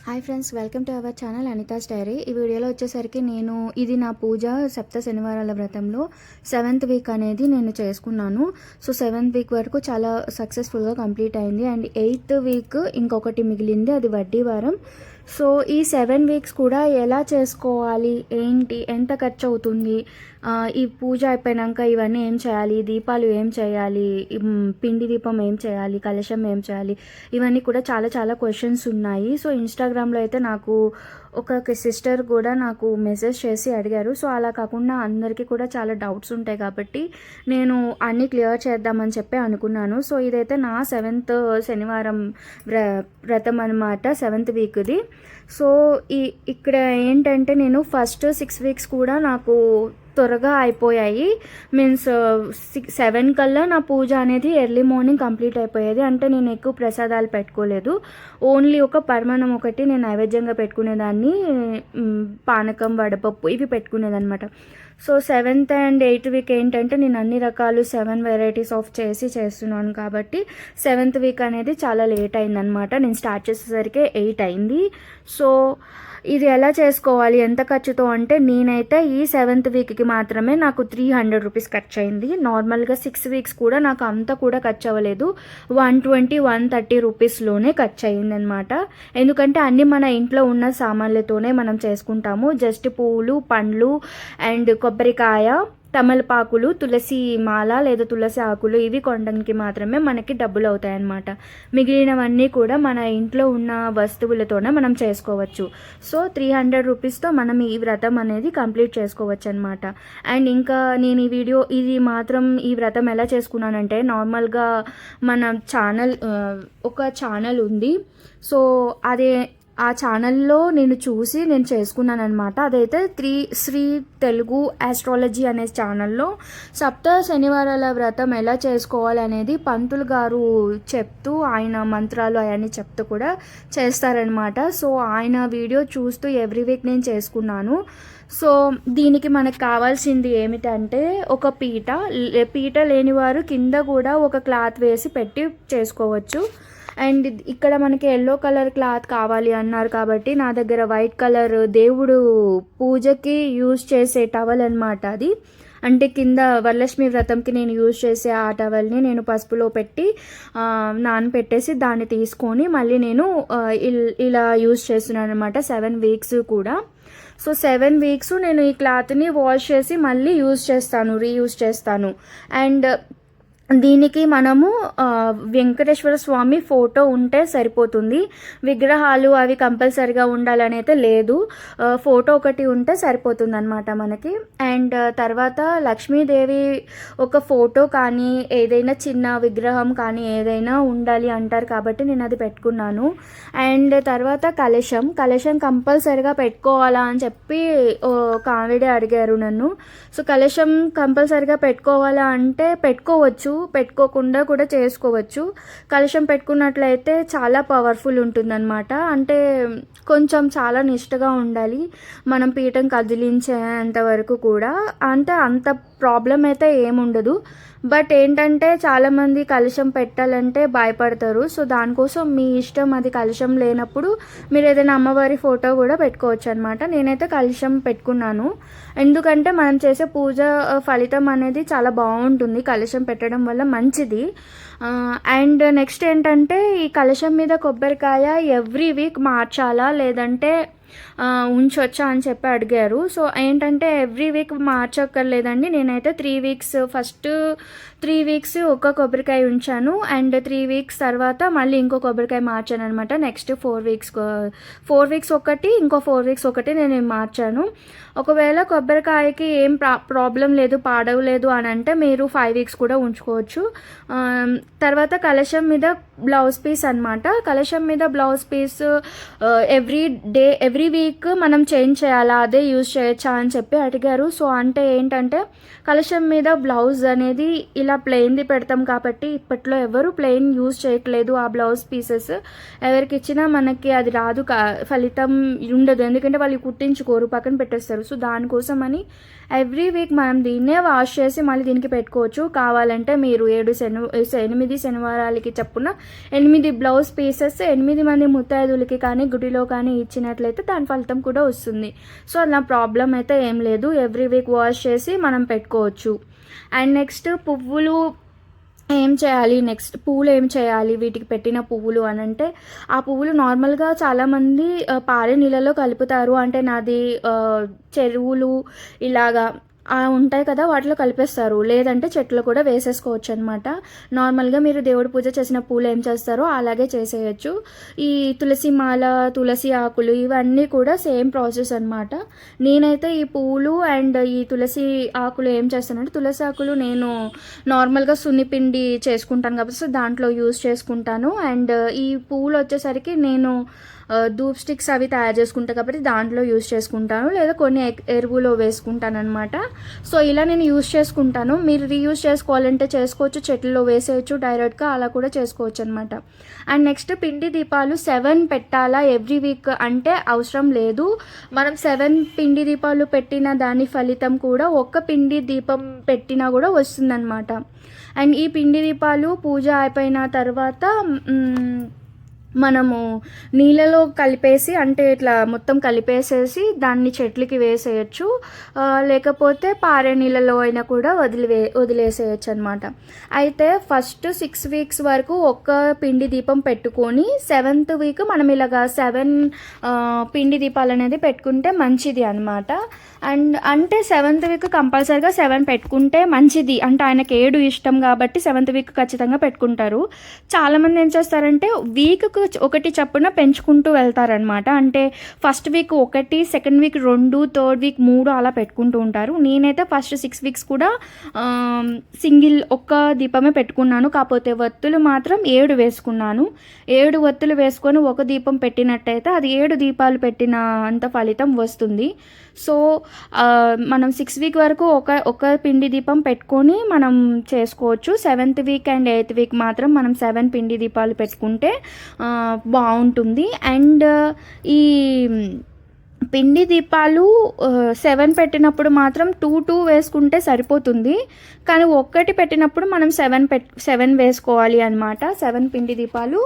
Hi friends, welcome to our channel Anita's diary. ఈ వీడియోలో వచ్చేసరికి ఇది నా పూజ సప్త శనివారాల వ్రతంలో 7th వీక్ అనేది నేను చేసుకున్నాను. సో 7th వీక్ వరకు చాలా సక్సెస్ఫుల్గా కంప్లీట్ అయింది. అండ్ 8th వీక్ ఇంకొకటి మిగిలింది, అది వడ్డీ వారం. సో ఈ 7 వీక్స్ కూడా ఎలా చేసుకోవాలి, ఏంటి, ఎంత ఖర్చు అవుతుంది, ఈ పూజ అయిపోయాక ఇవన్నీ ఏం చేయాలి, దీపాలు ఏం చేయాలి, పిండి దీపం ఏం చేయాలి, కలశం ఏం చేయాలి, ఇవన్నీ కూడా చాలా చాలా క్వశ్చన్స్ ఉన్నాయి. సో ఇన్స్టాగ్రామ్లో అయితే నాకు ఒక సిస్టర్ కూడా నాకు మెసేజ్ చేసి అడిగారు. సో అలా కాకుండా అందరికీ కూడా చాలా డౌట్స్ ఉంటాయి కాబట్టి నేను అన్నీ క్లియర్ చేద్దామని చెప్పి అనుకున్నాను. సో ఇదైతే నా 7th శనివారం వ్రతం అనమాట, 7th వీక్ది. సో ఇక్కడ ఏంటంటే నేను ఫస్ట్ 6 వీక్స్ కూడా నాకు త్వరగా అయిపోయాయి. మీన్స్ 7 కల్లా నా పూజ అనేది ఎర్లీ మార్నింగ్ కంప్లీట్ అయిపోయేది. అంటే నేను ఎక్కువ ప్రసాదాలు పెట్టుకోలేదు, ఓన్లీ ఒక పరమాన్నం ఒకటి నేను నైవేద్యంగా పెట్టుకునేదాన్ని, పానకం, వడపప్పు ఇవి పెట్టుకునేదన్నమాట. So 7th and 8th week ఏంటంటే నేను అన్ని రకాలు 7 వెరైటీస్ ఆఫ్ చేస్తున్నాను కాబట్టి 7th వీక్ అనేది చాలా లేట్ అయిందనమాట. నేను స్టార్ట్ చేసేసరికి 8 అయింది. సో ఇది ఎలా చేసుకోవాలి, ఎంత ఖర్చుతో అంటే నేనైతే ఈ 7th వీక్కి మాత్రమే నాకు 300 రూపీస్ ఖర్చు అయింది. నార్మల్గా 6 వీక్స్ కూడా నాకు అంత కూడా ఖర్చు అవ్వలేదు, 120-130 రూపీస్లోనే ఖర్చు అయ్యిందనమాట. ఎందుకంటే అన్నీ మన ఇంట్లో ఉన్న సామాన్లతోనే మనం చేసుకుంటాము. జస్ట్ పువ్వులు, పండ్లు అండ్ కొబ్బరికాయ, తమలపాకులు, తులసి మాల లేదా తులసి ఆకులు ఇవి కొనడానికి మాత్రమే మనకి డబ్బులు అవుతాయన్నమాట. మిగిలినవన్నీ కూడా మన ఇంట్లో ఉన్న వస్తువులతోనే మనం చేసుకోవచ్చు. సో 300 రూపీస్తో మనం ఈ వ్రతం అనేది కంప్లీట్ చేసుకోవచ్చు అనమాట. అండ్ ఇంకా నేను ఈ వ్రతం ఎలా చేసుకున్నానంటే, నార్మల్గా మన ఒక ఛానల్ ఉంది. సో ఆ ఛానల్లో నేను చేసుకున్నాను అనమాట. అదైతే శ్రీ తెలుగు ఆస్ట్రాలజీ అనే ఛానల్లో సప్త శనివారాల వ్రతం ఎలా చేసుకోవాలి అనేది పంతులు గారు చెప్తూ, ఆయన మంత్రాలు అవన్నీ చెప్తూ కూడా చేస్తారనమాట. సో ఆయన వీడియో చూస్తూ ఎవ్రీ వీక్ నేను చేసుకున్నాను. సో దీనికి మనకు కావాల్సింది ఏమిటంటే ఒక పీట లేనివారు కింద కూడా ఒక క్లాత్ వేసి పెట్టి చేసుకోవచ్చు. అండ్ ఇక్కడ మనకి ఎల్లో కలర్ క్లాత్ కావాలి అన్నారు కాబట్టి నా దగ్గర వైట్ కలర్ దేవుడు పూజకి యూజ్ చేసే టవల్ అనమాట అది. అంటే కింద వరలక్ష్మి వ్రతంకి నేను యూజ్ చేసే ఆ టవల్ని నేను పసుపులో పెట్టి నానపెట్టేసి దాన్ని తీసుకొని మళ్ళీ నేను ఇలా యూజ్ చేస్తున్నాను అనమాట 7 వీక్స్ కూడా. సో 7 వీక్స్ నేను ఈ క్లాత్ని వాష్ చేసి మళ్ళీ రీయూజ్ చేస్తాను. అండ్ దీనికి మనము వెంకటేశ్వర స్వామి ఫోటో ఉంటే సరిపోతుంది, విగ్రహాలు అవి కంపల్సరిగా ఉండాలని అయితే లేదు, ఫోటో ఒకటి ఉంటే సరిపోతుంది అనమాట మనకి. అండ్ తర్వాత లక్ష్మీదేవి ఒక ఫోటో కానీ ఏదైనా చిన్న విగ్రహం కానీ ఏదైనా ఉండాలి అంటారు కాబట్టి నేను అది పెట్టుకున్నాను. అండ్ తర్వాత కలశం కంపల్సరిగా పెట్టుకోవాలా అని చెప్పి ఒక ఆవిడ అడిగారు నన్ను. సో కలశం కంపల్సరిగా పెట్టుకోవాలా అంటే పెట్టుకోవచ్చు, పెట్టుకోకుండా కూడా చేసుకోవచ్చు. కలశం పెట్టుకున్నట్లయితే చాలా పవర్ఫుల్ ఉంటుందన్నమాట. అంటే కొంచెం చాలా నిష్టగా ఉండాలి, మనం పీఠం కదిలించేంత వరకు కూడా. అంటే అంత ప్రాబ్లం అయితే ఏముండదు. బట్ ఏంటంటే చాలామంది కలశం పెట్టాలంటే భయపడతారు. సో దానికోసం మీ ఇష్టం, అది కలశం లేనప్పుడు మీరు ఏదైనా అమ్మవారి ఫోటో కూడా పెట్టుకోవచ్చు అనమాట. నేనైతే కలశం పెట్టుకున్నాను, ఎందుకంటే మనం చేసే పూజ ఫలితం అనేది చాలా బాగుంటుంది కలశం పెట్టడం వల్ల, మంచిది. అండ్ నెక్స్ట్ ఏంటంటే ఈ కలశం మీద కొబ్బరికాయ ఎవ్రీ వీక్ మార్చాలా లేదంటే ఉంచొచ్చా అని చెప్పి అడిగారు. సో ఏంటంటే ఎవ్రీ వీక్ మార్చక్కర్లేదండి. నేనైతే 3 వీక్స్ ఫస్ట్ 3 వీక్స్ ఒక కొబ్బరికాయ ఉంచాను. అండ్ 3 వీక్స్ తర్వాత మళ్ళీ ఇంకో కొబ్బరికాయ మార్చాను అనమాట. నెక్స్ట్ 4 వీక్స్ ఒకటి, ఇంకో 4 వీక్స్ ఒకటి నేను మార్చాను. ఒకవేళ కొబ్బరికాయకి ఏం ప్రాబ్లం లేదు, పాడవలేదు అని అంటే మీరు 5 వీక్స్ కూడా ఉంచుకోవచ్చు. తర్వాత కలశం మీద బ్లౌజ్ పీస్ అనమాట. కలశం మీద బ్లౌజ్ పీస్ ఎవ్రీ వీక్ మనం చేంజ్ చేయాలా, అదే యూజ్ చేయొచ్చా అని చెప్పి అడిగారు. సో అంటే ఏంటంటే కలశం మీద బ్లౌజ్ అనేది ఇలా ప్లెయిన్ది పెడతాం కాబట్టి ఇప్పట్లో ఎవరు ప్లెయిన్ యూజ్ చేయట్లేదు. ఆ బ్లౌజ్ పీసెస్ ఎవరికి ఇచ్చినా మనకి అది రాదు, ఫలితం ఉండదు, ఎందుకంటే వాళ్ళు కుట్టించుకోరు, పక్కన పెట్టేస్తారు. సో దానికోసం అని ఎవ్రీ వీక్ మనం దీన్నే వాష్ చేసి మళ్ళీ దీనికి పెట్టుకోవచ్చు. కావాలంటే మీరు 8 8 శనివారాలకి చప్పున 8 బ్లౌజ్ పీసెస్ 8 మంది ముత్తైదులకి కానీ గుడిలో కానీ ఇచ్చినట్లయితే దాని ఫలితం కూడా వస్తుంది. సో అలా ప్రాబ్లం అయితే ఏం లేదు. ఎవ్రీ వీక్ వాష్ చేసి మనం పెట్టుకోవచ్చు. అండ్ నెక్స్ట్ పువ్వులు ఏం చేయాలి, నెక్స్ట్ పువ్వులు ఏం చేయాలి, వీటికి పెట్టిన పువ్వులు అని అంటే, ఆ పువ్వులు నార్మల్గా చాలామంది పారే నీళ్ళలో కలుపుతారు. అంటే నాది చెరువులు ఇలాగా ఉంటాయి కదా, వాటిలో కలిపేస్తారు. లేదంటే చెట్లు కూడా వేసేసుకోవచ్చు అనమాట. నార్మల్గా మీరు దేవుడి పూజ చేసిన పూలు ఏం చేస్తారో అలాగే చేసేయచ్చు. ఈ తులసి మాల, తులసి ఆకులు ఇవన్నీ కూడా సేమ్ ప్రాసెస్ అనమాట. నేనైతే ఈ పూలు అండ్ ఈ తులసి ఆకులు ఏం చేస్తానంటే, తులసి ఆకులు నేను నార్మల్గా సున్నిపిండి చేసుకుంటాను కాబట్టి సో దాంట్లో యూజ్ చేసుకుంటాను. అండ్ ఈ పూలు వచ్చేసరికి నేను ధూప్ స్టిక్స్ అవి తయారు చేసుకుంటాను కాబట్టి దాంట్లో యూజ్ చేసుకుంటాను, లేదా కొన్ని ఎరువులో వేసుకుంటాను అనమాట. సో ఇలా నేను యూజ్ చేసుకుంటాను. మీరు రీయూజ్ చేసుకోవాలంటే చేసుకోవచ్చు, చెట్లలో వేసేయచ్చు డైరెక్ట్గా, అలా కూడా చేసుకోవచ్చు అనమాట. అండ్ నెక్స్ట్ పిండి దీపాలు 7 పెట్టాలా ఎవ్రీ వీక్ అంటే అవసరం లేదు. మనం 7 పిండి దీపాలు పెట్టిన దాని ఫలితం కూడా ఒక్క పిండి దీపం పెట్టినా కూడా వస్తుందన్నమాట. అండ్ ఈ పిండి దీపాలు పూజ అయిపోయిన తర్వాత మనము నీళ్ళలో కలిపేసి, అంటే ఇట్లా మొత్తం కలిపేసేసి దాన్ని చెట్లకి వేసేయచ్చు, లేకపోతే పారే నీళ్ళలో అయినా కూడా వదిలేసేయచ్చు అనమాట. అయితే ఫస్ట్ 6 వీక్స్ వరకు ఒక్క పిండి దీపం పెట్టుకొని 7th వీక్ మనం ఇలాగా 7 పిండి దీపాలు అనేది పెట్టుకుంటే మంచిది అనమాట. అండ్ అంటే 7th వీక్ కంపల్సరీగా 7 పెట్టుకుంటే మంచిది. అంటే ఆయనకి 7 ఇష్టం కాబట్టి 7th వీక్ ఖచ్చితంగా పెట్టుకుంటారు. చాలామంది ఏం చేస్తారంటే వీక్కు ఒకటి చప్పున పెంచుకుంటూ వెళ్తారనమాట. అంటే first week 1, second week 2, third week 3 అలా పెట్టుకుంటూ ఉంటారు. నేనైతే ఫస్ట్ 6 వీక్స్ కూడా సింగిల్ ఒక్క దీపమే పెట్టుకున్నాను. కాకపోతే వత్తులు మాత్రం 7 వేసుకున్నాను. 7 వత్తులు వేసుకొని ఒక దీపం పెట్టినట్టయితే అది 7 దీపాలు పెట్టిన అంత ఫలితం వస్తుంది. సో మనం 6 వీక్ వరకు ఒక పిండి దీపం పెట్టుకొని మనం చేసుకోవచ్చు. 7th week and 8th week మాత్రం మనం 7 పిండి దీపాలు పెట్టుకుంటే బాగుంటుంది. అండ్ ఈ పిండి దీపాలు 7 పెట్టినప్పుడు మాత్రం 2 వేసుకుంటే సరిపోతుంది. కానీ ఒక్కటి పెట్టినప్పుడు మనం 7 వేసుకోవాలి అనమాట. 7 పిండి దీపాలు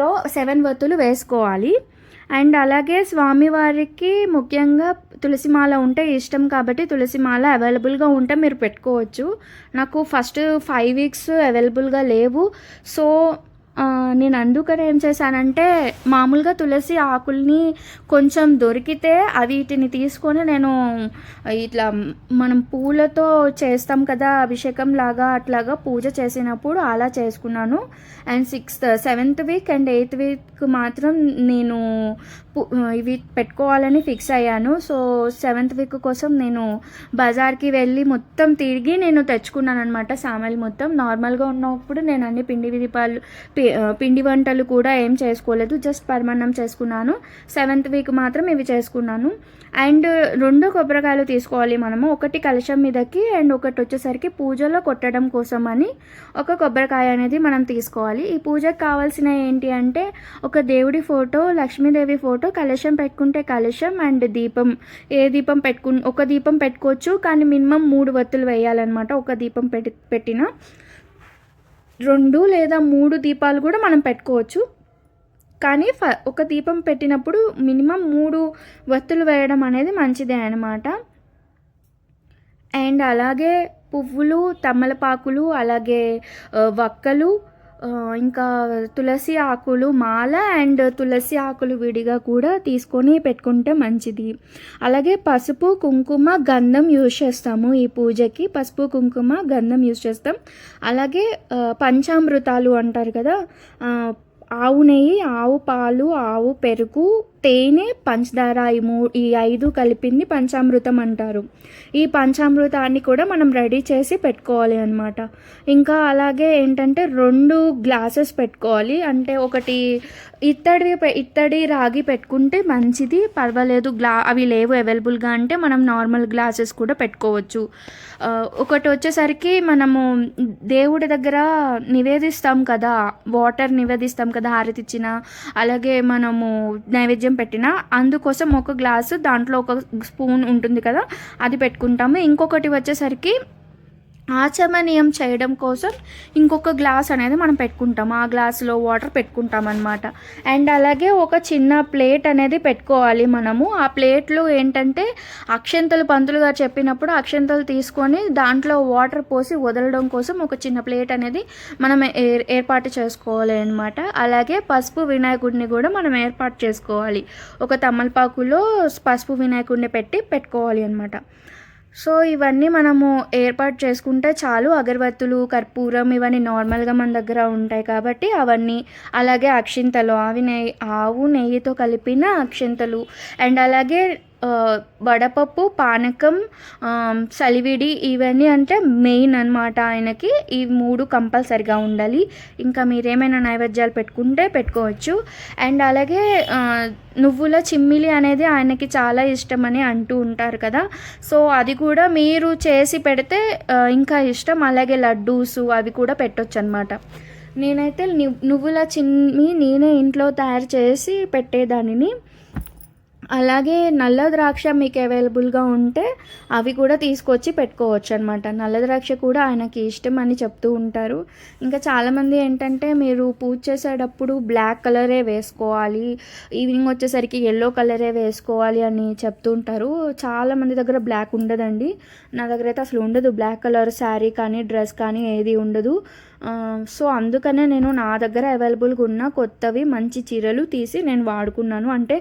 లో 7 వత్తులు వేసుకోవాలి. అండ్ అలాగే స్వామివారికి ముఖ్యంగా తులసిమాల ఉంటే ఇష్టం కాబట్టి తులసిమాల అవైలబుల్గా ఉంటే మీరు పెట్టుకోవచ్చు. నాకు ఫస్ట్ 5 వీక్స్ అవైలబుల్గా లేవు. సో నేను అందుకని ఏం చేశానంటే, మామూలుగా తులసి ఆకుల్ని కొంచెం దొరికితే వీటిని తీసుకొని నేను ఇట్లా మనం పూలతో చేస్తాం కదా అభిషేకం లాగా, అట్లాగా పూజ చేసినప్పుడు అలా చేసుకున్నాను. And 7th week and 8th week మాత్రం నేను ఇవి పెట్టుకోవాలని ఫిక్స్ అయ్యాను. సో 7th వీక్ కోసం నేను బజార్కి వెళ్ళి మొత్తం తిరిగి నేను తెచ్చుకున్నాను అనమాట. సామాన్లు మొత్తం నార్మల్గా ఉన్నప్పుడు నేను అన్ని పిండి వంటలు కూడా ఏం చేసుకోలేదు, జస్ట్ పరమాన్నం చేసుకున్నాను. 7th వీక్ మాత్రం ఇవి చేసుకున్నాను. అండ్ 2 కొబ్బరికాయలు తీసుకోవాలి మనము, ఒకటి కలశం మీదకి అండ్ ఒకటి వచ్చేసరికి పూజలో కొట్టడం కోసం అని ఒక కొబ్బరికాయ అనేది మనం తీసుకోవాలి. ఈ పూజకు కావాల్సిన ఏంటి అంటే, ఒక దేవుడి ఫోటో, లక్ష్మీదేవి ఫోటో, కలశం పెట్టుకుంటే కలశం అండ్ దీపం, ఏ దీపం ఒక దీపం పెట్టుకోవచ్చు కానీ మినిమం 3 వత్తులు వేయాలన్నమాట. ఒక దీపం పెట్టిన 2 లేదా 3 దీపాలు కూడా మనం పెట్టుకోవచ్చు. కానీ ఒక దీపం పెట్టినప్పుడు మినిమం 3 వత్తులు వేయడం అనేది మంచిదే అన్నమాట. అండ్ అలాగే పువ్వులు, తమలపాకులు, అలాగే వక్కలు, ఇంకా తులసి ఆకులు మాల అండ్ తులసి ఆకులు విడిగా కూడా తీసుకొని పెట్టుకుంటే మంచిది. అలాగే పసుపు, కుంకుమ, గంధం యూజ్ చేస్తాము ఈ పూజకి. పసుపు, కుంకుమ, గంధం యూజ్ చేస్తాం. అలాగే పంచామృతాలు అంటారు కదా, ఆవు నెయ్యి, ఆవు పాలు, ఆవు పెరుగు, తేనె, పంచదార, ఈ 5 కలిపింది పంచామృతం అంటారు. ఈ పంచామృతాన్ని కూడా మనం రెడీ చేసి పెట్టుకోవాలి అన్నమాట. ఇంకా అలాగే ఏంటంటే 2 గ్లాసెస్ పెట్టుకోవాలి. అంటే ఒకటి ఇత్తడి రాగి పెట్టుకుంటే మంచిది, పర్వాలేదు. అవి లేవు అవైలబుల్గా అంటే మనం నార్మల్ గ్లాసెస్ కూడా పెట్టుకోవచ్చు. ఒకటి వచ్చేసరికి మనము దేవుడి దగ్గర నివేదిస్తాం కదా, వాటర్ నివేదిస్తాం కదా హారతి ఇచ్చిన, అలాగే మనము నైవేద్యం పెట్టిన, అందుకోసం ఒక గ్లాసు దాంట్లో ఒక స్పూన్ ఉంటుంది కదా అది పెట్టుకుంటాము. ఇంకొకటి వచ్చేసరికి ఆచమనీయం చేయడం కోసం ఇంకొక గ్లాస్ అనేది మనం పెట్టుకుంటాం. ఆ గ్లాసులో వాటర్ పెట్టుకుంటాం అనమాట. అండ్ అలాగే ఒక చిన్న ప్లేట్ అనేది పెట్టుకోవాలి మనము. ఆ ప్లేట్లో ఏంటంటే అక్షంతలు పంతులు గారు చెప్పినప్పుడు అక్షంతలు తీసుకొని దాంట్లో వాటర్ పోసి వదలడం కోసం ఒక చిన్న ప్లేట్ అనేది మనం ఏర్పాటు చేసుకోవాలి అనమాట. అలాగే పసుపు వినాయకుడిని కూడా మనం ఏర్పాటు చేసుకోవాలి. ఒక తమలపాకులో పసుపు వినాయకుడిని పెట్టుకోవాలి అనమాట. సో ఇవన్నీ మనము ఏర్పాటు చేసుకుంటే చాలు. అగరబత్తులు, కర్పూరం ఇవన్నీ నార్మల్గా మన దగ్గర ఉంటాయి కాబట్టి అవన్నీ, అలాగే అక్షింతలు, ఆవు నెయ్యితో కలిపిన అక్షింతలు, అండ్ అలాగే వడపప్పు, పానకం, సలివిడి ఇవన్నీ అంటే మెయిన్ అనమాట ఆయనకి. ఈ 3 కంపల్సరిగా ఉండాలి. ఇంకా మీరేమైనా నైవేద్యాలు పెట్టుకుంటే పెట్టుకోవచ్చు. అండ్ అలాగే నువ్వుల చిమ్మిలి అనేది ఆయనకి చాలా ఇష్టమని అంటూ ఉంటారు కదా. సో అది కూడా మీరు చేసి పెడితే ఇంకా ఇష్టం. అలాగే లడ్డూసు అవి కూడా పెట్టొచ్చు అనమాట. నేనైతే నువ్వుల చిమ్మి నేనే ఇంట్లో తయారు చేసి పెట్టేదానిని. అలాగే నల్ల ద్రాక్ష మీకు అవైలబుల్గా ఉంటే అవి కూడా తీసుకొచ్చి పెట్టుకోవచ్చు అనమాట. నల్ల ద్రాక్ష కూడా ఆయనకి ఇష్టం అని చెప్తూ ఉంటారు. ఇంకా చాలామంది ఏంటంటే మీరు పూజ చేసేటప్పుడు బ్లాక్ కలరే వేసుకోవాలి, ఈవినింగ్ వచ్చేసరికి ఎల్లో కలరే వేసుకోవాలి అని చెప్తూ ఉంటారు. చాలామంది దగ్గర బ్లాక్ ఉండదండి. నా దగ్గర అయితే అసలు ఉండదు. బ్లాక్ కలర్ శారీ కానీ డ్రెస్ కానీ ఏది ఉండదు. సో అందుకనే నేను నా దగ్గర అవైలబుల్గా ఉన్న కొత్తవి మంచి చీరలు తీసి నేను వాడుకున్నాను. అంటే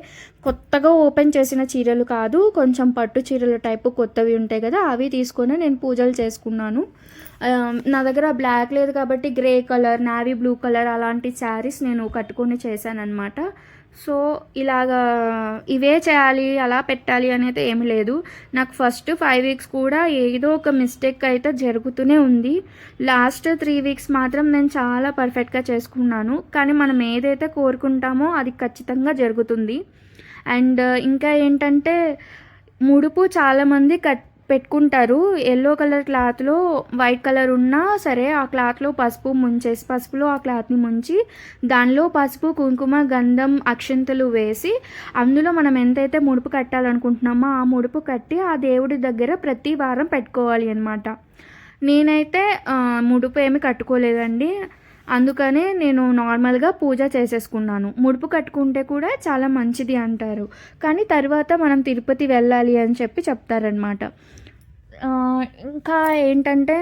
కొత్తగా ఓపెన్ చేసిన చీరలు కాదు, కొంచెం పట్టు చీరల టైపు కొత్తవి ఉంటాయి కదా, అవి తీసుకొని నేను పూజలు చేసుకున్నాను. నా దగ్గర బ్లాక్ లేదు కాబట్టి grey colour, navy blue colour అలాంటి శారీస్ నేను కట్టుకొని చేశాను అనమాట. సో ఇలాగా ఇవే చేయాలి, అలా పెట్టాలి అనేది ఏమి లేదు. నాకు ఫస్ట్ 5 వీక్స్ కూడా ఏదో ఒక మిస్టేక్ అయితే జరుగుతూనే ఉంది. లాస్ట్ 3 వీక్స్ మాత్రం నేను చాలా పర్ఫెక్ట్గా చేసుకున్నాను. కానీ మనం ఏదైతే కోరుకుంటామో అది ఖచ్చితంగా జరుగుతుంది. అండ్ ఇంకా ఏంటంటే ముడుపు చాలామంది పెట్టుకుంటారు. ఎల్లో కలర్ క్లాత్లో వైట్ కలర్ ఉన్నా సరే ఆ క్లాత్లో పసుపులో ఆ క్లాత్ని ముంచి దానిలో పసుపు, కుంకుమ, గంధం, అక్షంతలు వేసి అందులో మనం ఎంతైతే ముడుపు కట్టాలనుకుంటున్నామో ఆ ముడుపు కట్టి ఆ దేవుడి దగ్గర ప్రతి వారం పెట్టుకోవాలి అన్నమాట. నేనైతే ముడుపు ఏమి కట్టుకోలేదండి. అందుకనే నేను నార్మల్గా పూజ చేసేసుకున్నాను. ముడుపు కట్టుకుంటే కూడా చాలా మంచిది అంటారు. కానీ తర్వాత మనం తిరుపతి వెళ్ళాలి అని చెప్తారనమాట. ఇంకా ఏంటంటే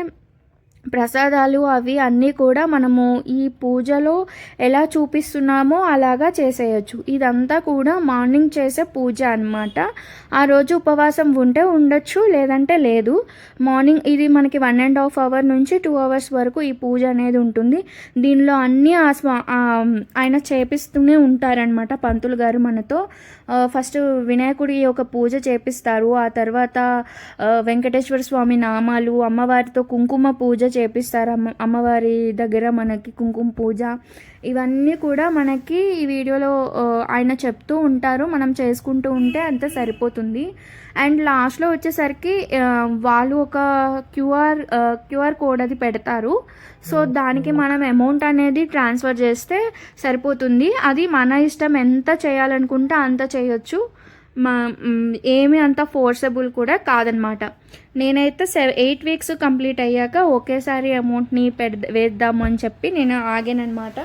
ప్రసాదాలు అవి అన్నీ కూడా మనము ఈ పూజలో ఎలా చూపిస్తున్నామో అలాగా చేసేయచ్చు. ఇదంతా కూడా మార్నింగ్ చేసే పూజ అన్నమాట. ఆ రోజు ఉపవాసం ఉంటే ఉండొచ్చు, లేదంటే లేదు. మార్నింగ్ ఇది మనకి 1.5 అవర్ నుంచి 2 అవర్స్ వరకు ఈ పూజ అనేది ఉంటుంది. దీనిలో అన్నీ ఆయన చేపిస్తూనే ఉంటారనమాట పంతులు గారు మనతో. ఫస్ట్ వినాయకుడి ఒక పూజ చేపిస్తారు. ఆ తర్వాత వెంకటేశ్వర స్వామి నామాలు, అమ్మవారితో కుంకుమ పూజ చేపిస్తారు. అమ్మవారి దగ్గర మనకి కుంకుమ పూజ ఇవన్నీ కూడా మనకి ఈ వీడియోలో ఆయన చెప్తూ ఉంటారు. మనం చేసుకుంటూ ఉంటే అంతే సరిపోతుంది. అండ్ లాస్ట్లో వచ్చేసరికి వాళ్ళు ఒక క్యూఆర్ కోడ్ అది పెడతారు. సో దానికి మనం అమౌంట్ అనేది ట్రాన్స్ఫర్ చేస్తే సరిపోతుంది. అది మన ఇష్టం, ఎంత చేయాలనుకుంటే అంత చేయొచ్చు. ఏమి అంత ఫోర్సబుల్ కూడా కాదనమాట. నేనైతే 8 వీక్స్ కంప్లీట్ అయ్యాక ఒకేసారి అమౌంట్ని వేద్దాము అని చెప్పి నేను ఆగానమాట.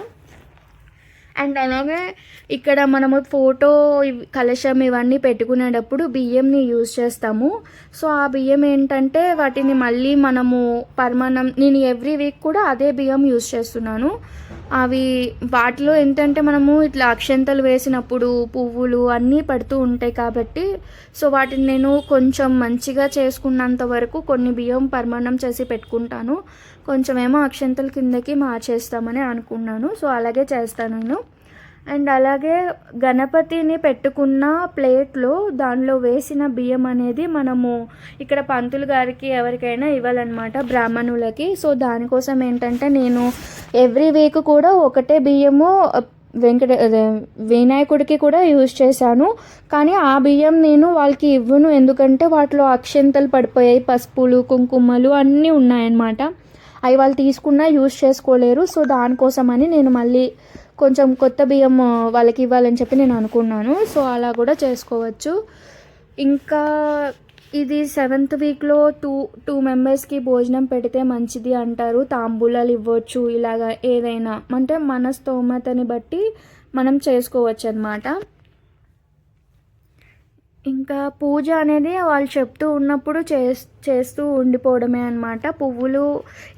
అండ్ అలాగే ఇక్కడ మనము ఫోటో కలశం ఇవన్నీ పెట్టుకునేటప్పుడు బియ్యంని యూజ్ చేస్తాము. సో ఆ బియ్యం ఏంటంటే వాటిని మళ్ళీ మనము నేను ఎవ్రీ వీక్ కూడా అదే బియ్యం యూజ్ చేస్తున్నాను. అవి వాటిలో ఏంటంటే మనము ఇట్లా అక్షంతలు వేసినప్పుడు పువ్వులు అన్నీ పడుతూ ఉంటాయి కాబట్టి సో వాటిని నేను కొంచెం మంచిగా చేసుకున్నంత వరకు కొన్ని బియ్యం పరిమాణం చేసి పెట్టుకుంటాను. కొంచెం ఏమో అక్షంతల కిందకి మార్చేస్తామని అనుకున్నాను. సో అలాగే చేస్తాను నేను. అండ్ అలాగే గణపతిని పెట్టుకున్న ప్లేట్లో దానిలో వేసిన బియ్యం అనేది మనము ఇక్కడ పంతులు గారికి ఎవరికైనా ఇవ్వాలన్నమాట, బ్రాహ్మణులకి. సో దానికోసం ఏంటంటే నేను ఎవ్రీ వీక్ కూడా ఒకటే బియ్యము వినాయకుడికి కూడా యూజ్ చేశాను. కానీ ఆ బియ్యం నేను వాళ్ళకి ఇవ్వను, ఎందుకంటే వాటిలో అక్షంతలు పడిపోయాయి, పసుపులు కుంకుమలు అన్నీ ఉన్నాయన్నమాట. అవి వాళ్ళు తీసుకున్నా యూజ్ చేసుకోలేరు. సో దానికోసమని నేను మళ్ళీ కొంచెం కొత్త బియ్యం వాళ్ళకి ఇవ్వాలని చెప్పి నేను అనుకున్నాను. సో అలా కూడా చేసుకోవచ్చు. ఇంకా ఇది 7th వీక్లో టూ మెంబర్స్కి భోజనం పెడితే మంచిది అంటారు. తాంబూలాలు ఇవ్వచ్చు, ఇలాగా ఏదైనా అంటే మన స్తోమతని బట్టి మనం చేసుకోవచ్చు అన్నమాట. ఇంకా పూజ అనేది వాళ్ళు చెప్తూ ఉన్నప్పుడు చేస్తూ ఉండిపోవడమే అనమాట. పువ్వులు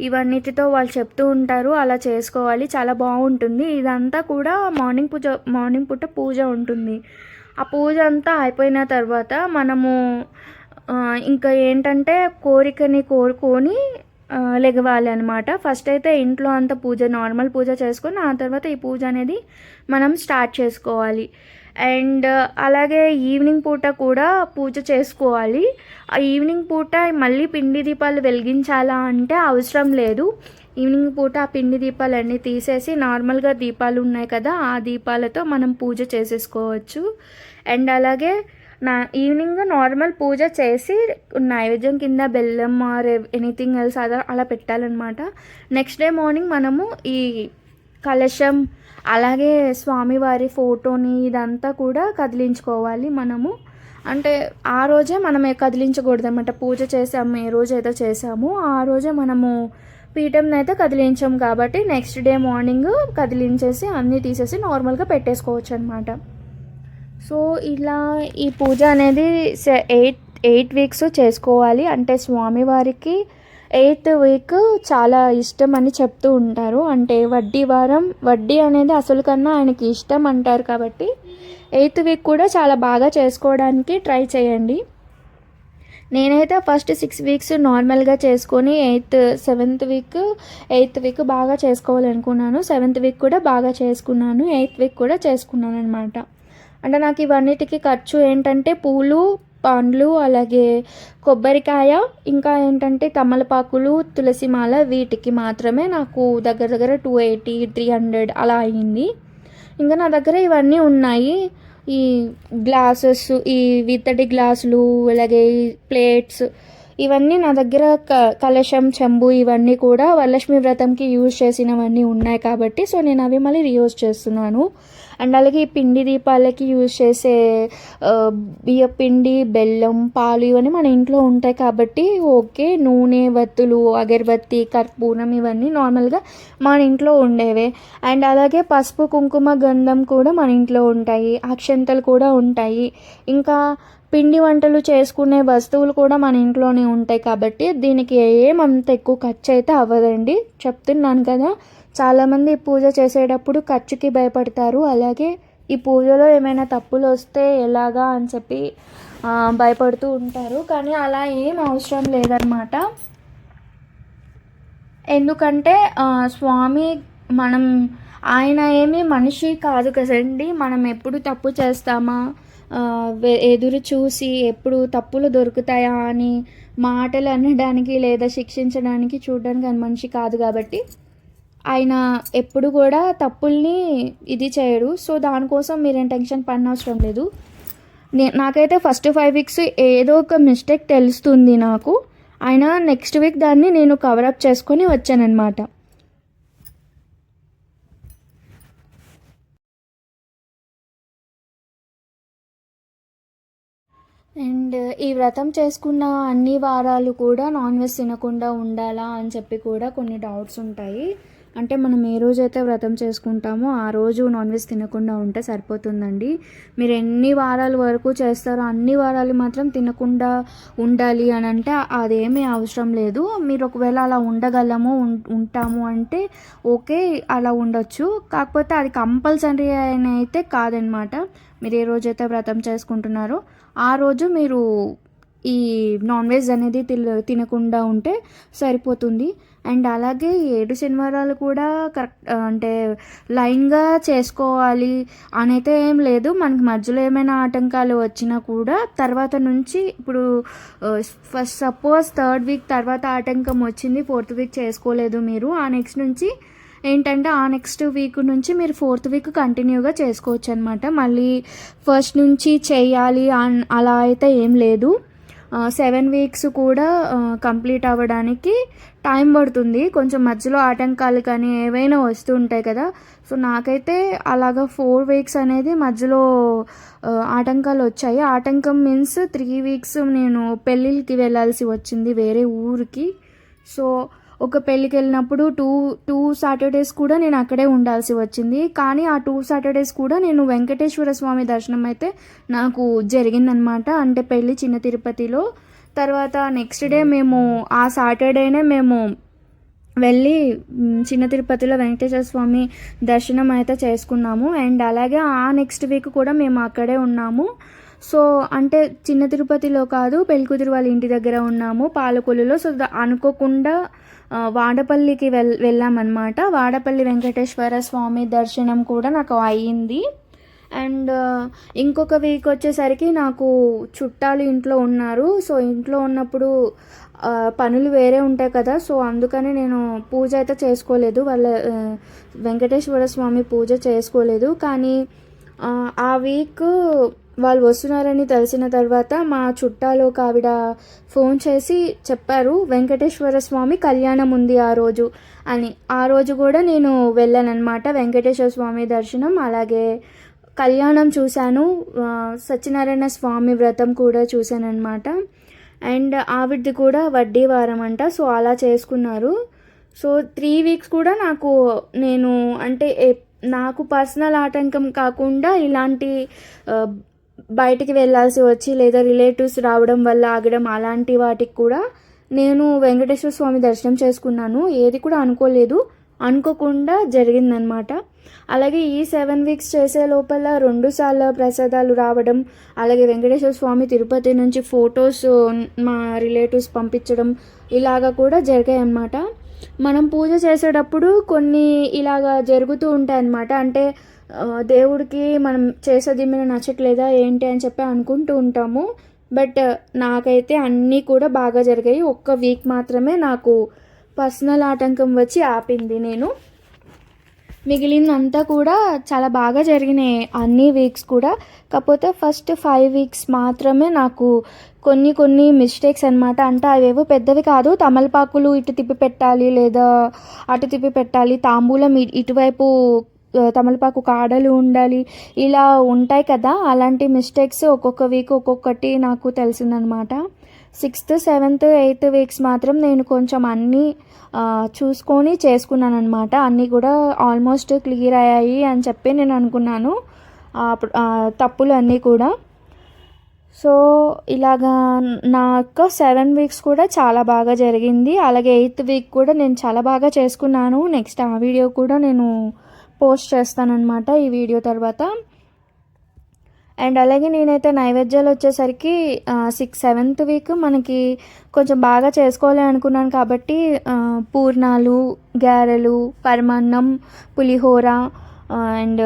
ఇవన్నిటితో వాళ్ళు చెప్తూ ఉంటారు, అలా చేసుకోవాలి. చాలా బాగుంటుంది. ఇదంతా కూడా మార్నింగ్ పూట పూజ ఉంటుంది. ఆ పూజ అంతా అయిపోయిన తర్వాత మనము ఇంకా ఏంటంటే కోరికని కోరుకొని లెగవాలి అనమాట. ఫస్ట్ అయితే ఇంట్లో అంత పూజ నార్మల్ పూజ చేసుకొని ఆ తర్వాత ఈ పూజ అనేది మనం స్టార్ట్ చేసుకోవాలి. అండ్ అలాగే ఈవినింగ్ పూట కూడా పూజ చేసుకోవాలి. ఆ ఈవినింగ్ పూట మళ్ళీ పిండి దీపాలు వెలిగించాలా అంటే అవసరం లేదు. ఈవినింగ్ పూట ఆ పిండి దీపాలన్నీ తీసేసి నార్మల్గా దీపాలు ఉన్నాయి కదా, ఆ దీపాలతో మనం పూజ చేసేసుకోవచ్చు. అండ్ అలాగే ఈవినింగ్ నార్మల్ పూజ చేసి నైవేద్యం కింద బెల్లం ఆర్ ఎనీథింగ్ ఎల్స్ అలా పెట్టాలన్నమాట. నెక్స్ట్ డే మార్నింగ్ మనము ఈ కలశం అలాగే స్వామివారి ఫోటోని ఇదంతా కూడా కదిలించుకోవాలి మనము. అంటే ఆ రోజే మనమే కదిలించకూడదు అన్నమాట. పూజ చేసాము ఏ రోజు అయితే చేసామో ఆ రోజే మనము పీఠంని అయితే కదిలించాం కాబట్టి నెక్స్ట్ డే మార్నింగ్ కదిలించేసి అన్నీ తీసేసి నార్మల్గా పెట్టేసుకోవచ్చు అనమాట. సో ఇలా ఈ పూజ అనేది 8 వీక్స్ చేసుకోవాలి. అంటే స్వామివారికి 8th వీక్ చాలా ఇష్టం అని చెప్తూ ఉంటారు. అంటే వడ్డీ అనేది అసలు కన్నా ఆయనకి ఇష్టం అంటారు కాబట్టి 8th వీక్ కూడా చాలా బాగా చేసుకోవడానికి ట్రై చేయండి. నేనైతే ఫస్ట్ 6 వీక్స్ నార్మల్గా చేసుకొని 8th వీక్ బాగా చేసుకోవాలనుకున్నాను. 7th వీక్ కూడా బాగా చేసుకున్నాను. 8th వీక్ కూడా చేసుకున్నాను అనమాట. అంటే నాకు ఇవన్నిటికీ ఖర్చు ఏంటంటే పూలు, పండ్లు, అలాగే కొబ్బరికాయ, ఇంకా ఏంటంటే తమలపాకులు, తులసిమాల, వీటికి మాత్రమే నాకు దగ్గర 280, 300 అలా అయ్యింది. ఇంకా నా దగ్గర ఇవన్నీ ఉన్నాయి. ఈ గ్లాసెస్, ఈ విత్తడి గ్లాసులు, అలాగే ప్లేట్స్, ఇవన్నీ నా దగ్గర కలశం, చెంబు ఇవన్నీ కూడా వరలక్ష్మి వ్రతంకి యూజ్ చేసినవన్నీ ఉన్నాయి కాబట్టి సో నేను అవి మళ్ళీ రీయూజ్ చేస్తున్నాను. అండ్ అలాగే ఈ పిండి దీపాలకి యూజ్ చేసే బియ్యపిండి, బెల్లం, పాలు ఇవన్నీ మన ఇంట్లో ఉంటాయి కాబట్టి ఓకే. నూనె, వత్తులు, అగరబత్తి, కర్పూరం ఇవన్నీ నార్మల్గా మన ఇంట్లో ఉండేవే. అండ్ అలాగే పసుపు, కుంకుమ, గంధం కూడా మన ఇంట్లో ఉంటాయి. అక్షంతలు కూడా ఉంటాయి. ఇంకా పిండి వంటలు చేసుకునే వస్తువులు కూడా మన ఇంట్లోనే ఉంటాయి కాబట్టి దీనికి ఏమంత ఎక్కువ ఖర్చు అయితే అవ్వదండి. చెప్తున్నాను కదా, చాలామంది పూజ చేసేటప్పుడు ఖర్చుకి భయపడతారు. అలాగే ఈ పూజలో ఏమైనా తప్పులు వస్తే ఎలాగా అని చెప్పి భయపడుతూ ఉంటారు. కానీ అలా ఏం అవసరం లేదనమాట. ఎందుకంటే స్వామి ఆయన ఏమీ మనిషి కాదు కదండి. మనం ఎప్పుడు తప్పు చేస్తామా, ఎదురు చూసి ఎప్పుడు తప్పులు దొరుకుతాయా అని మాటలు అనడానికి లేదా శిక్షించడానికి చూడడానికి ఆయన మనిషి కాదు కాబట్టి ఆయన ఎప్పుడు కూడా తప్పుల్ని ఇది చేయడు. సో దానికోసం మీరేం టెన్షన్ పడనవసరం లేదు. నాకైతే ఫస్ట్ 5 వీక్స్ ఏదో ఒక మిస్టేక్ తెలుస్తుంది నాకు. ఆయన నెక్స్ట్ వీక్ దాన్ని నేను కవరప్ చేసుకొని వచ్చానన్నమాట. అండ్ ఈ వ్రతం చేసుకున్న అన్ని వారాలు కూడా నాన్ వెజ్ తినకుండా ఉండాలా అని చెప్పి కూడా కొన్ని డౌట్స్ ఉంటాయి. అంటే మనం ఏ రోజైతే వ్రతం చేసుకుంటామో ఆ రోజు నాన్ వెజ్ తినకుండా ఉంటే సరిపోతుందండి. మీరు ఎన్ని వారాల వరకు చేస్తారో అన్ని వారాలు మాత్రం తినకుండా ఉండాలి అని అంటే అదేమీ అవసరం లేదు. మీరు ఒకవేళ అలా ఉంటాము అంటే ఓకే, అలా ఉండొచ్చు. కాకపోతే అది కంపల్సరీ అయితే కాదనమాట. మీరు ఏ రోజైతే వ్రతం చేసుకుంటున్నారో ఆ రోజు మీరు ఈ నాన్ వెజ్ అనేది తినకుండా ఉంటే సరిపోతుంది. అండ్ అలాగే 7 శనివారాలు కూడా కరెక్ట్ అంటే లైన్గా చేసుకోవాలి అనైతే ఏం లేదు. మనకి మధ్యలో ఏమైనా ఆటంకాలు వచ్చినా కూడా తర్వాత నుంచి ఇప్పుడు ఫస్ట్ సపోజ్ 3rd వీక్ తర్వాత ఆటంకం వచ్చింది, 4th వీక్ చేసుకోలేదు మీరు, ఆ నెక్స్ట్ నుంచి ఏంటంటే ఆ నెక్స్ట్ వీక్ నుంచి మీరు 4th వీక్ కంటిన్యూగా చేసుకోవచ్చు అనమాట. మళ్ళీ ఫస్ట్ నుంచి చేయాలి అలా అయితే ఏం లేదు. 7 వీక్స్ కూడా కంప్లీట్ అవ్వడానికి టైం పడుతుంది. కొంచెం మధ్యలో ఆటంకాలు కానీ ఏవైనా వస్తూ ఉంటాయి కదా. సో నాకైతే అలాగా 4 వీక్స్ అనేది మధ్యలో ఆటంకాలు వచ్చాయి. ఆటంకం మీన్స్ 3 వీక్స్ నేను పెళ్ళిళ్ళకి వెళ్ళాల్సి వచ్చింది వేరే ఊరికి. సో ఒక పెళ్ళికి వెళ్ళినప్పుడు టూ సాటర్డేస్ కూడా నేను అక్కడే ఉండాల్సి వచ్చింది. కానీ ఆ 2 సాటర్డేస్ కూడా నేను వెంకటేశ్వర స్వామి దర్శనం అయితే నాకు జరిగిందనమాట. అంటే పెళ్ళి చిన్న తిరుపతిలో. తర్వాత నెక్స్ట్ డే మేము ఆ సాటర్డేనే మేము వెళ్ళి చిన్న తిరుపతిలో వెంకటేశ్వర స్వామి దర్శనం అయితే చేసుకున్నాము. అండ్ అలాగే ఆ నెక్స్ట్ వీక్ కూడా మేము అక్కడే ఉన్నాము. సో అంటే చిన్న తిరుపతిలో కాదు, పెళ్ళికూతురు వాళ్ళ ఇంటి దగ్గర ఉన్నాము పాలకొల్లులో. సో అనుకోకుండా వాడపల్లికి వెళ్ళామన్నమాట. వాడపల్లి వెంకటేశ్వర స్వామి దర్శనం కూడా నాకు అయ్యింది. అండ్ ఇంకొక వీక్ వచ్చేసరికి నాకు చుట్టాలు ఇంట్లో ఉన్నారు. సో ఇంట్లో ఉన్నప్పుడు పనులు వేరే ఉంటాయి కదా. సో అందుకని నేను పూజ అయితే చేసుకోలేదు, వాళ్ళ వెంకటేశ్వర స్వామి పూజ చేసుకోలేదు. కానీ ఆ వీక్ వాళ్ళు వస్తున్నారని తెలిసిన తర్వాత మా చుట్టాలు ఒక ఆవిడ ఫోన్ చేసి చెప్పారు, వెంకటేశ్వర స్వామి కళ్యాణం ఉంది ఆ రోజు అని. ఆ రోజు కూడా నేను వెళ్ళానన్నమాట వెంకటేశ్వర స్వామి దర్శనం, అలాగే కళ్యాణం చూశాను, సత్యనారాయణ స్వామి వ్రతం కూడా చూశానన్నమాట. అండ్ ఆవిడది కూడా వడ్డీ వారం అంట. సో అలా చేసుకున్నారు. సో 3 వీక్స్ కూడా నేను అంటే నాకు పర్సనల్ ఆటంకం కాకుండా ఇలాంటి బయటికి వెళ్ళాల్సి వచ్చి లేదా రిలేటివ్స్ రావడం వల్ల ఆగడం అలాంటి వాటికి కూడా నేను వెంకటేశ్వర స్వామి దర్శనం చేసుకున్నాను. ఏది కూడా అనుకోలేదు, అనుకోకుండా జరిగిందనమాట. అలాగే ఈ 7 వీక్స్ చేసే లోపల 2 సార్లు ప్రసాదాలు రావడం, అలాగే వెంకటేశ్వర స్వామి తిరుపతి నుంచి ఫొటోస్ మా రిలేటివ్స్ పంపించడం ఇలాగా కూడా జరిగాయి అన్నమాట. మనం పూజ చేసేటప్పుడు కొన్ని ఇలాగా జరుగుతూ ఉంటాయి అన్నమాట. అంటే దేవుడికి మనం చేసేది మీద నచ్చట్లేదా ఏంటి అని చెప్పి అనుకుంటూ ఉంటాము. బట్ నాకైతే అన్నీ కూడా బాగా జరిగాయి. ఒక్క వీక్ మాత్రమే నాకు పర్సనల్ ఆటంకం వచ్చి ఆపింది. మిగిలినంతా కూడా చాలా బాగా జరిగినాయి అన్ని వీక్స్ కూడా. కాకపోతే ఫస్ట్ 5 వీక్స్ మాత్రమే నాకు కొన్ని మిస్టేక్స్ అనమాట. అంటే అవేవో పెద్దవి కాదు, తమలపాకులు ఇటు తిప్పి పెట్టాలి లేదా అటు తిప్పి పెట్టాలి, తాంబూలం ఇటువైపు తమలపాకు కాడలు ఉండాలి, ఇలా ఉంటాయి కదా. అలాంటి మిస్టేక్స్ ఒక్కొక్క వీక్ ఒక్కొక్కటి నాకు తెలిసిందనమాట. 6th, 7th, 8th వీక్స్ మాత్రం నేను కొంచెం అన్నీ చూసుకొని చేసుకున్నాను అనమాట. అన్నీ కూడా ఆల్మోస్ట్ క్లియర్ అయ్యాయి అని చెప్పి నేను అనుకున్నాను, తప్పులు అన్నీ కూడా. సో ఇలాగా నాకు 7 వీక్స్ కూడా చాలా బాగా జరిగింది. అలాగే 8th వీక్ కూడా నేను చాలా బాగా చేసుకున్నాను. నెక్స్ట్ ఆ వీడియో కూడా నేను పోస్ట్ చేస్తానన్నమాట ఈ వీడియో తర్వాత. అండ్ అలాగే నేనైతే నైవేద్యాలు వచ్చేసరికి 7th వీక్ మనకి కొంచెం బాగా చేసుకోవాలి అనుకున్నాను కాబట్టి పూర్ణాలు, గారెలు, పరమాన్నం, పులిహోర అండ్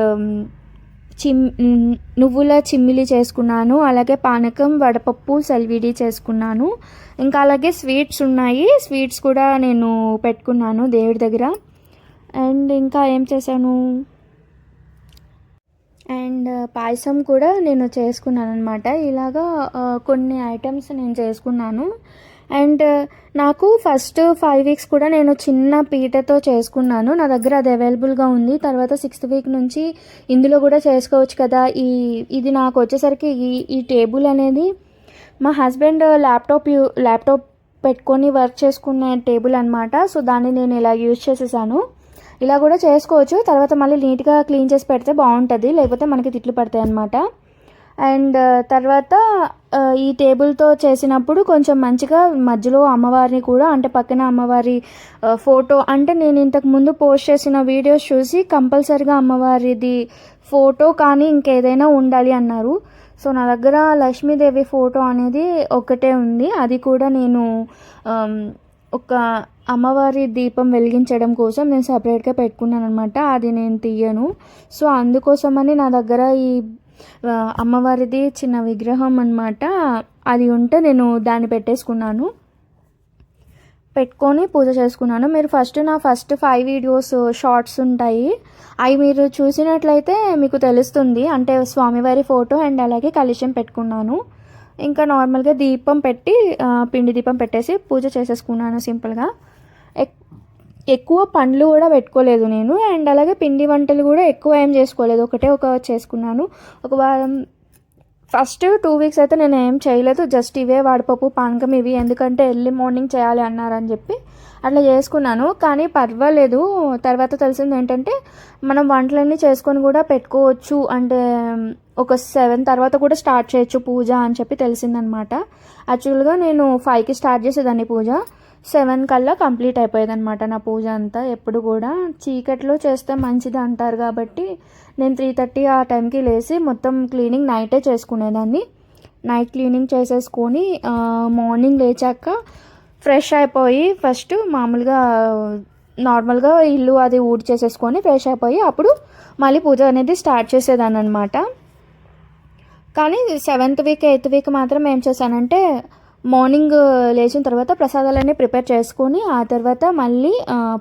నువ్వుల చిమ్మిలి చేసుకున్నాను. అలాగే పానకం, వడపప్పు, సల్విడి చేసుకున్నాను. ఇంకా అలాగే స్వీట్స్ ఉన్నాయి, స్వీట్స్ కూడా నేను పెట్టుకున్నాను దేవుడి దగ్గర. అండ్ ఇంకా ఏం చేశాను, అండ్ పాయసం కూడా నేను చేసుకున్నాను అనమాట. ఇలాగా కొన్ని ఐటమ్స్ నేను చేసుకున్నాను. అండ్ నాకు ఫస్ట్ 5 వీక్స్ కూడా నేను చిన్న పీటతో చేసుకున్నాను, నా దగ్గర అది అవైలబుల్గా ఉంది. తర్వాత 6th వీక్ నుంచి ఇందులో కూడా చేసుకోవచ్చు కదా. ఇది నాకు వచ్చేసరికి ఈ టేబుల్ అనేది మా హస్బెండ్ ల్యాప్టాప్ పెట్టుకొని వర్క్ చేసుకునే టేబుల్ అనమాట. సో దాన్ని నేను ఇలా యూజ్ చేసేసాను. ఇలా కూడా చేసుకోవచ్చు, తర్వాత మళ్ళీ నీట్గా క్లీన్ చేసి పెడితే బాగుంటుంది, లేకపోతే మనకి తిట్లు పడతాయి అన్నమాట. అండ్ తర్వాత ఈ టేబుల్తో చేసినప్పుడు కొంచెం మంచిగా మధ్యలో అమ్మవారిని కూడా, అంటే పక్కన అమ్మవారి ఫోటో, అంటే నేను ఇంతకు ముందు పోస్ట్ చేసిన వీడియోస్ చూసి కంపల్సరీగా అమ్మవారిది ఫోటో కానీ ఇంకేదైనా ఉండాలి అన్నారు. సో నా దగ్గర లక్ష్మీదేవి ఫోటో అనేది ఒకటే ఉంది. అది కూడా నేను ఒక అమ్మవారి దీపం వెలిగించడం కోసం నేను సపరేట్గా పెట్టుకున్నాను అనమాట. అది నేను తీయను. సో అందుకోసమని నా దగ్గర ఈ అమ్మవారిది చిన్న విగ్రహం అనమాట, అది ఉంటే నేను దాన్ని పెట్టుకొని పూజ చేసుకున్నాను. మీరు నా ఫస్ట్ 5 వీడియోస్ షార్ట్స్ ఉంటాయి, అవి మీరు చూసినట్లయితే మీకు తెలుస్తుంది. అంటే స్వామివారి ఫోటో అండ్ అలాగే కలశం పెట్టుకున్నాను. ఇంకా నార్మల్గా దీపం పెట్టి పిండి దీపం పెట్టేసి పూజ చేసేసుకున్నాను సింపుల్గా. ఎక్కువ పండ్లు కూడా పెట్టుకోలేదు నేను. అండ్ అలాగే పిండి వంటలు కూడా ఎక్కువ ఏం చేసుకోలేదు, ఒక చేసుకున్నాను. ఒక వారం ఫస్ట్ 2 వీక్స్ అయితే నేను ఏం చేయలేదు, జస్ట్ ఇవే వాడిపప్పు పానకం ఇవి, ఎందుకంటే ఎర్లీ మార్నింగ్ చేయాలి అన్నారని చెప్పి అట్లా చేసుకున్నాను. కానీ పర్వాలేదు, తర్వాత తెలిసింది ఏంటంటే మనం వంటలన్నీ చేసుకొని కూడా పెట్టుకోవచ్చు, అంటే ఒక 7 తర్వాత కూడా స్టార్ట్ చేయొచ్చు పూజ అని చెప్పి తెలిసిందనమాట. యాక్చువల్గా నేను 5కి స్టార్ట్ చేసేదాన్ని పూజ, 7 కల్లా కంప్లీట్ అయిపోయేదన్నమాట నా పూజ అంతా. ఎప్పుడు కూడా చీకట్లో చేస్తే మంచిది అంటారు కాబట్టి నేను 3:30 ఆ టైంకి లేచి మొత్తం క్లీనింగ్ నైటే చేసుకునేదాన్ని. నైట్ క్లీనింగ్ చేసేసుకొని మార్నింగ్ లేచాక ఫ్రెష్ అయిపోయి ఫస్ట్ మామూలుగా నార్మల్గా ఇల్లు అది ఊడ్చేసేసుకొని ఫ్రెష్ అయిపోయి అప్పుడు మళ్ళీ పూజ అనేది స్టార్ట్ చేసేదాన్ని అనమాట. కానీ 7th వీక్ 8th వీక్ మాత్రం ఏం చేశానంటే మార్నింగ్ లేచిన తర్వాత ప్రసాదాలన్నీ ప్రిపేర్ చేసుకొని ఆ తర్వాత మళ్ళీ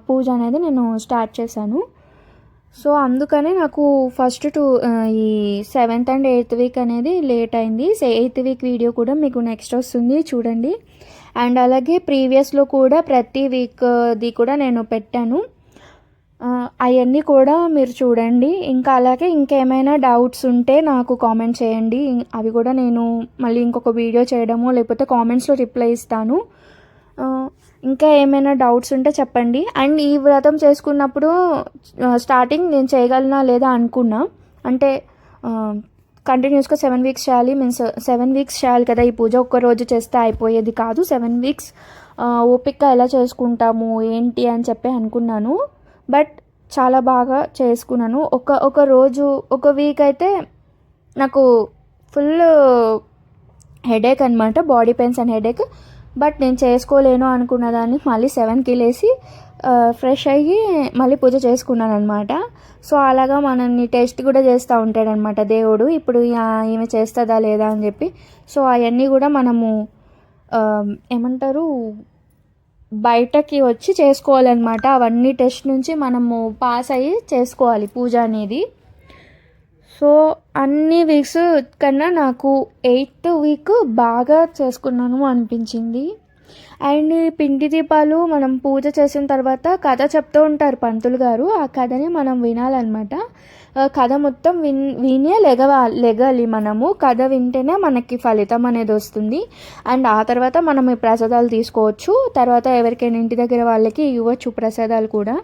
పూజ అనేది నేను స్టార్ట్ చేశాను. సో అందుకనే నాకు ఫస్ట్ ఈ 7th and 8th వీక్ అనేది లేట్ అయింది. 8th వీక్ వీడియో కూడా మీకు నెక్స్ట్ వస్తుంది చూడండి. అండ్ అలాగే ప్రీవియస్లో కూడా ప్రతి వీక్ది కూడా నేను పెట్టాను, అవన్నీ కూడా మీరు చూడండి. ఇంకా అలాగే ఇంకేమైనా డౌట్స్ ఉంటే నాకు కామెంట్ చేయండి, అవి కూడా నేను మళ్ళీ ఇంకొక వీడియో చేయడమో లేకపోతే కామెంట్స్లో రిప్లై ఇస్తాను. ఇంకా ఏమైనా డౌట్స్ ఉంటే చెప్పండి. అండ్ ఈ వ్రతం చేసుకున్నప్పుడు స్టార్టింగ్ నేను చేయగలనా లేదా అనుకున్నా, అంటే కంటిన్యూస్గా 7 వీక్స్ చేయాలి, మీన్స్ 7 వీక్స్ చేయాలి కదా ఈ పూజ, ఒక్కరోజు చేస్తే అయిపోయేది కాదు, 7 వీక్స్ ఓపిక ఎలా చేసుకుంటాము ఏంటి అని చెప్పి అనుకున్నాను. బట్ చాలా బాగా చేసుకున్నాను. ఒక రోజు ఒక వీక్ అయితే నాకు ఫుల్ హెడేక్ అనమాట, body pains and headache. But నేను చేసుకోలేను అనుకున్న దాన్ని మళ్ళీ 7కి లేచి ఫ్రెష్ అయ్యి మళ్ళీ పూజ చేసుకున్నాను అనమాట. సో అలాగా మనల్ని టెస్ట్ కూడా చేస్తూ ఉంటాడనమాట దేవుడు, ఇప్పుడు ఈమె చేస్తుందా లేదా అని చెప్పి. సో అవన్నీ కూడా మనము ఏమంటారు బయటకి వచ్చి చేసుకోవాలన్నమాట. అవన్నీ టెస్ట్ నుంచి మనము పాస్ అయ్యి చేసుకోవాలి పూజ అనేది. సో అన్ని వీక్స్ కన్నా నాకు 8th వీక్ బాగా చేసుకున్నాను అనిపించింది. అండ్ పిండి దీపాలు మనం పూజ చేసిన తర్వాత కథ చెప్తూ ఉంటారు పంతులు గారు, ఆ కథని మనం వినాలన్నమాట. కథ మొత్తం వినే లెగాలి మనము. కథ వింటేనే మనకి ఫలితం అనేది వస్తుంది. అండ్ ఆ తర్వాత మనం ఈ ప్రసాదాలు తీసుకోవచ్చు, తర్వాత ఎవరికైనా ఇంటి దగ్గర వాళ్ళకి ఇవ్వచ్చు ప్రసాదాలు కూడా.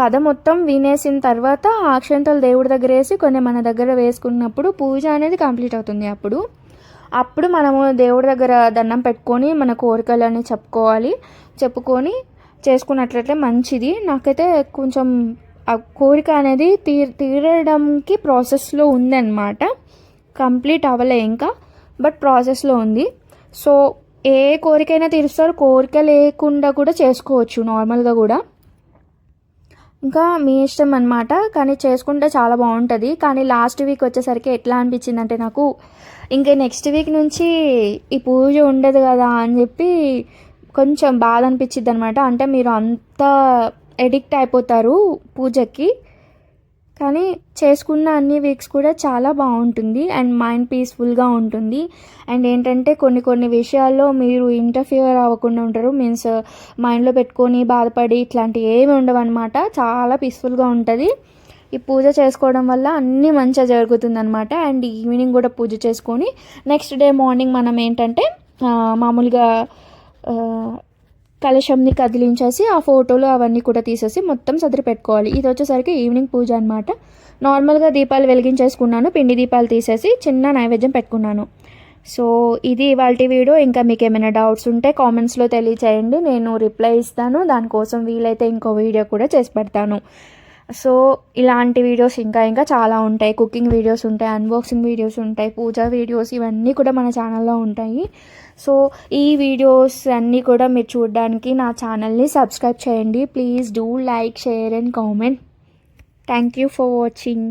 కథ మొత్తం వినేసిన తర్వాత అక్షంతలు దేవుడి దగ్గర వేసి కొన్ని మన దగ్గర వేసుకున్నప్పుడు పూజ అనేది కంప్లీట్ అవుతుంది. అప్పుడు మనము దేవుడి దగ్గర దండం పెట్టుకొని మన కోరికలని చెప్పుకొని చేసుకున్నట్లయితే మంచిది. నాకైతే కొంచెం ఆ కోరిక అనేది తీరడానికి ప్రాసెస్లో ఉందన్నమాట, కంప్లీట్ అవ్వలే ఇంకా, బట్ ప్రాసెస్లో ఉంది. సో ఏ కోరికైనా తీరుస్తారు, కోరిక లేకుండా కూడా చేసుకోవచ్చు నార్మల్గా కూడా, ఇంకా మీ ఇష్టం అనమాట. కానీ చేసుకుంటే చాలా బాగుంటుంది. కానీ లాస్ట్ వీక్ వచ్చేసరికి ఎట్లా అనిపించింది అంటే నాకు ఇంకా నెక్స్ట్ వీక్ నుంచి ఈ పూజ ఉండదు కదా అని చెప్పి కొంచెం బాధ అనిపించింది అనమాట. అంటే మీరు అంత ఎడిక్ట్ అయిపోతారు పూజకి. కానీ చేసుకున్న అన్ని వీక్స్ కూడా చాలా బాగుంటుంది అండ్ మైండ్ పీస్ఫుల్గా ఉంటుంది. అండ్ ఏంటంటే కొన్ని విషయాల్లో మీరు ఇంటర్ఫియర్ అవ్వకుండా ఉంటారు, మీన్స్ మైండ్లో పెట్టుకొని బాధపడి ఇట్లాంటివి ఏమి ఉండవు అనమాట. చాలా పీస్ఫుల్గా ఉంటుంది. ఈ పూజ చేసుకోవడం వల్ల అన్నీ మంచిగా జరుగుతుంది అనమాట. అండ్ ఈవినింగ్ కూడా పూజ చేసుకొని నెక్స్ట్ డే మార్నింగ్ మనం ఏంటంటే మామూలుగా కలశంని కదిలించేసి ఆ ఫోటోలు అవన్నీ కూడా తీసేసి మొత్తం సదిరి పెట్టుకోవాలి. ఇది వచ్చేసరికి ఈవినింగ్ పూజ అనమాట. నార్మల్గా దీపాలు వెలిగించేసుకున్నాను, పిండి దీపాలు తీసేసి చిన్న నైవేద్యం పెట్టుకున్నాను. సో ఇది ఇవాళ వీడియో. ఇంకా మీకు ఏమైనా డౌట్స్ ఉంటే కామెంట్స్లో తెలియచేయండి, నేను రిప్లై ఇస్తాను. దానికోసం వీలైతే ఇంకో వీడియో కూడా చేసి పెడతాను. సో ఇలాంటి వీడియోస్ ఇంకా చాలా ఉంటాయి. కుకింగ్ వీడియోస్ ఉంటాయి, అన్బాక్సింగ్ వీడియోస్ ఉంటాయి, పూజా వీడియోస్, ఇవన్నీ కూడా మన ఛానల్లో ఉంటాయి. సో ఈ వీడియోస్ అన్నీ కూడా మీరు చూడడానికి నా ఛానల్ని సబ్స్క్రైబ్ చేయండి. Please do like, share and comment. Thank you for watching.